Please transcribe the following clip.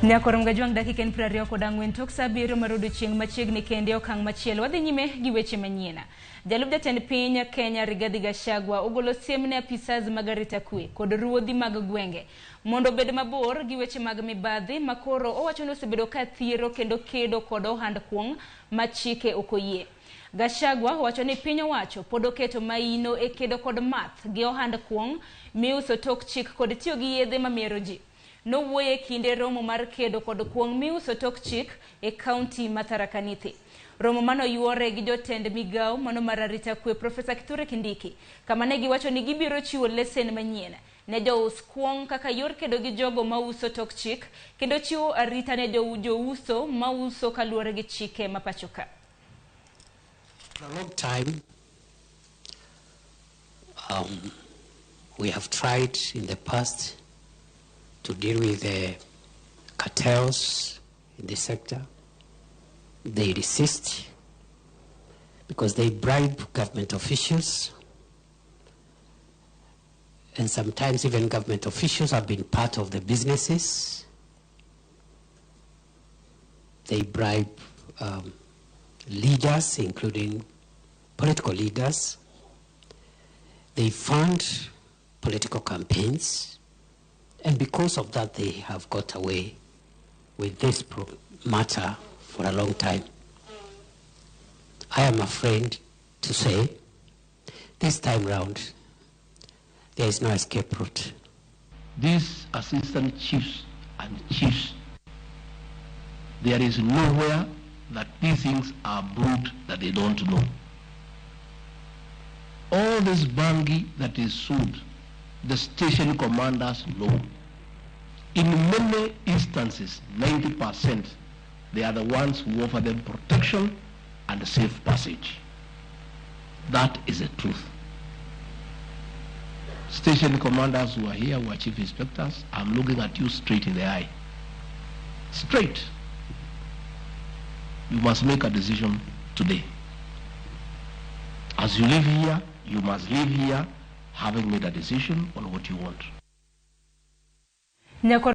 Nyakorom gajwang dakika en 20 kod ang'wen tok sa abiriyo mar odiechieng' machiegni kende okang' machielo. Wadhi nyime gi weche manyien. Jalup jatend piny Kenya Rigadhi Gachagua ogolo siem ne apisas mag arita kwe kod ruodhi mag gwenge mondo obed mabor gi weche mag mibadhi makoro owacho ni osebedo ka thiero kendo kedo kod ohand kuong' ma chike ok oyie. Gachagua wacho ni piny owacho pod oketo maino e kedo kod math gi ohand kuong' miuso tok chik kod tiyo gi yedhe mamero ji. Nowuoye kinde romo mar kedo kod kuong' miuso tok chik e kaunti ma Tharaka Nithi. Romo mano yuore gi jotend Migago mano mar arita kwe Profesa Kithure Kindiki kama ne giwacho ni gibiro chiwo lesen manyien ne jous kuong' kaka yor kedo gi jogo mauso tok chik kendo chiwo arita ne jouso mauso kaluwore gi chike ma pacho ka. For a long time, we have tried in the past to deal with the cartels in the sector. They resist because they bribe government officials, and sometimes even government officials have been part of the businesses. They bribe leaders, including political leaders. They fund political campaigns, and because of that, they have got away with this matter for a long time. I am afraid to say, this time round, there is no escape route. These assistant chiefs and chiefs, there is nowhere that these things are brewed that they don't know. All this bangi that is sold, the station commanders know. In many instances, 90%, they are the ones who offer them protection and safe passage. That is the truth. Station commanders who are here, who are chief inspectors, I'm looking at you straight in the eye. Straight. You must make a decision today. As you live here, you must live here having made a decision on what you want.